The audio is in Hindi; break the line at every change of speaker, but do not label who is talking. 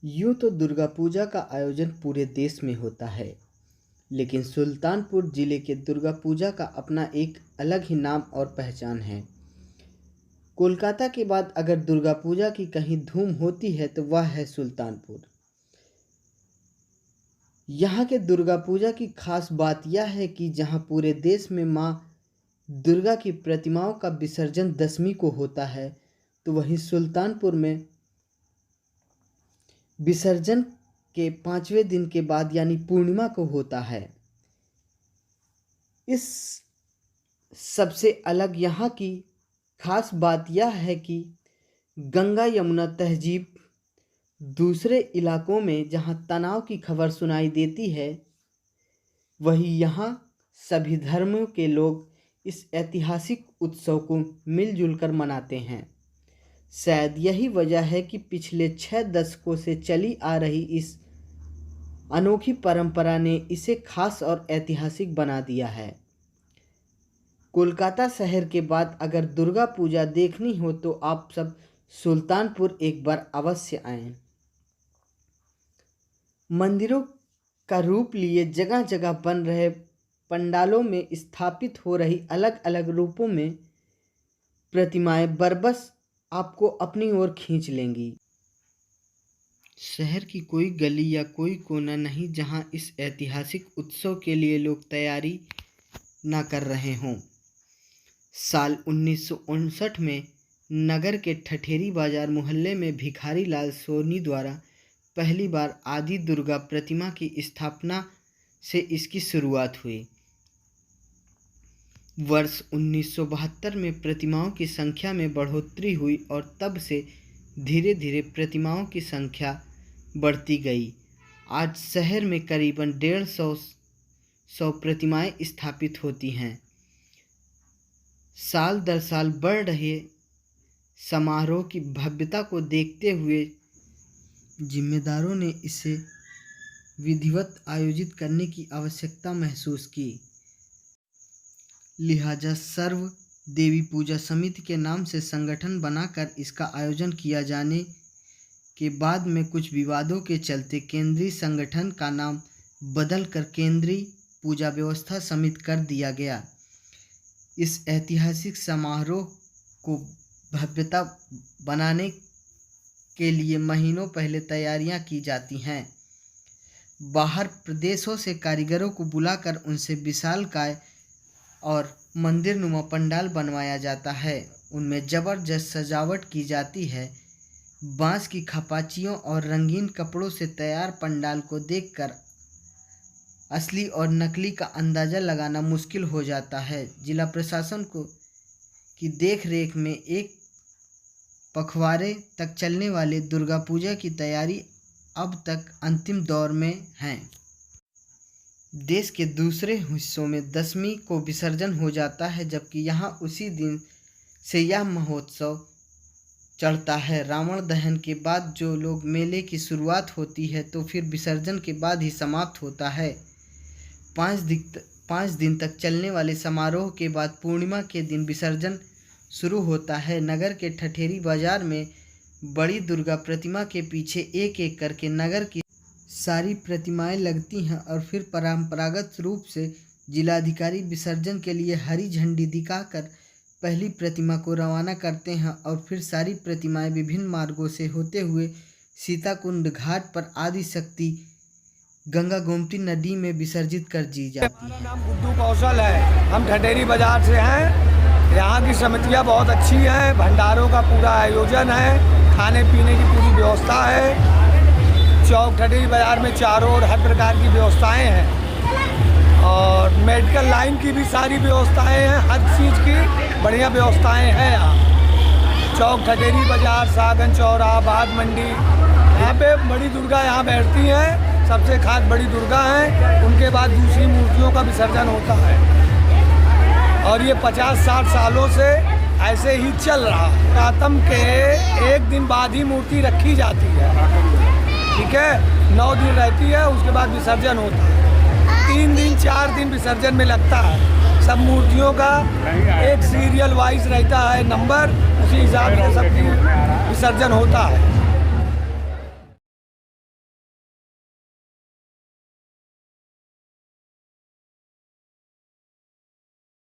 यूँ तो दुर्गा पूजा का आयोजन पूरे देश में होता है, लेकिन सुल्तानपुर ज़िले के दुर्गा पूजा का अपना एक अलग ही नाम और पहचान है। कोलकाता के बाद अगर दुर्गा पूजा की कहीं धूम होती है तो वह है सुल्तानपुर। यहाँ के दुर्गा पूजा की खास बात यह है कि जहाँ पूरे देश में माँ दुर्गा की प्रतिमाओं का विसर्जन दशमी को होता है, तो वहीं सुल्तानपुर में विसर्जन के 5वें दिन के बाद यानी पूर्णिमा को होता है। इस सबसे अलग यहाँ की खास बात यह है कि गंगा यमुना तहजीब दूसरे इलाकों में जहाँ तनाव की खबर सुनाई देती है, वहीं यहाँ सभी धर्मों के लोग इस ऐतिहासिक उत्सव को मिलजुल कर मनाते हैं। शायद यही वजह है कि पिछले 6 दशकों से चली आ रही इस अनोखी परंपरा ने इसे खास और ऐतिहासिक बना दिया है। कोलकाता शहर के बाद अगर दुर्गा पूजा देखनी हो तो आप सब सुल्तानपुर एक बार अवश्य आएं। मंदिरों का रूप लिए जगह जगह बन रहे पंडालों में स्थापित हो रही अलग अलग रूपों में प्रतिमाएं बरबस आपको अपनी ओर खींच लेंगी। शहर की कोई गली या कोई कोना नहीं जहां इस ऐतिहासिक उत्सव के लिए लोग तैयारी ना कर रहे हों। साल 1959 में नगर के ठठेरी बाजार मोहल्ले में भिखारी लाल सोनी द्वारा पहली बार आदि दुर्गा प्रतिमा की स्थापना से इसकी शुरुआत हुई। वर्ष 1972 में प्रतिमाओं की संख्या में बढ़ोतरी हुई और तब से धीरे धीरे प्रतिमाओं की संख्या बढ़ती गई। आज शहर में करीबन 150 प्रतिमाएं स्थापित होती हैं। साल दर साल बढ़ रहे समारोह की भव्यता को देखते हुए जिम्मेदारों ने इसे विधिवत आयोजित करने की आवश्यकता महसूस की। लिहाजा सर्व देवी पूजा समिति के नाम से संगठन बनाकर इसका आयोजन किया जाने के बाद में कुछ विवादों के चलते केंद्रीय संगठन का नाम बदलकर केंद्रीय पूजा व्यवस्था समिति कर दिया गया। इस ऐतिहासिक समारोह को भव्यता बनाने के लिए महीनों पहले तैयारियां की जाती हैं। बाहर प्रदेशों से कारीगरों को बुलाकर उनसे विशालकाय और मंदिरनुमा पंडाल बनवाया जाता है। उनमें ज़बरदस्त सजावट की जाती है। बांस की खपाचियों और रंगीन कपड़ों से तैयार पंडाल को देखकर असली और नकली का अंदाज़ा लगाना मुश्किल हो जाता है। जिला प्रशासन की देखरेख में एक पखवाड़े तक चलने वाले दुर्गा पूजा की तैयारी अब तक अंतिम दौर में है। देश के दूसरे हिस्सों में दशमी को विसर्जन हो जाता है, जबकि यहाँ उसी दिन से यह महोत्सव चढ़ता है। रावण दहन के बाद जो लोग मेले की शुरुआत होती है तो फिर विसर्जन के बाद ही समाप्त होता है। 5 दिन तक चलने वाले समारोह के बाद पूर्णिमा के दिन विसर्जन शुरू होता है। नगर के ठठेरी बाजार में बड़ी दुर्गा प्रतिमा के पीछे एक एक करके नगर की सारी प्रतिमाएं लगती हैं और फिर परंपरागत रूप से जिलाधिकारी विसर्जन के लिए हरी झंडी दिखाकर पहली प्रतिमा को रवाना करते हैं और फिर सारी प्रतिमाएं विभिन्न मार्गों से होते हुए सीताकुंड घाट पर आदि शक्ति गंगा गोमती नदी में विसर्जित कर दी जाती है।
हमारा नाम गुड्डू कौशल है। हम ठठेरी बाजार से हैं। यहाँ की समितियाँ बहुत अच्छी हैं। भंडारों का पूरा आयोजन है, खाने पीने की पूरी व्यवस्था है। चौक ठठेरी बाजार में चारों ओर हर प्रकार की व्यवस्थाएं हैं और मेडिकल लाइन की भी सारी व्यवस्थाएं हैं। हर चीज़ की बढ़िया व्यवस्थाएं हैं यहाँ। चौक ठठेरी बाजार, सागन चौरा, बाग मंडी, यहाँ पे बड़ी दुर्गा यहाँ बैठती हैं। सबसे खास बड़ी दुर्गा हैं। उनके बाद दूसरी मूर्तियों का विसर्जन होता है और ये 50-60 सालों से ऐसे ही चल रहा है। प्रातम के एक दिन बाद ही मूर्ति रखी जाती है, ठीक है। 9 दिन रहती है, उसके बाद विसर्जन होता है। 3 दिन 4 दिन विसर्जन में लगता है। सब मूर्तियों का एक सीरियल वाइज रहता है नंबर, उसी हिसाब से सबकी विसर्जन होता है।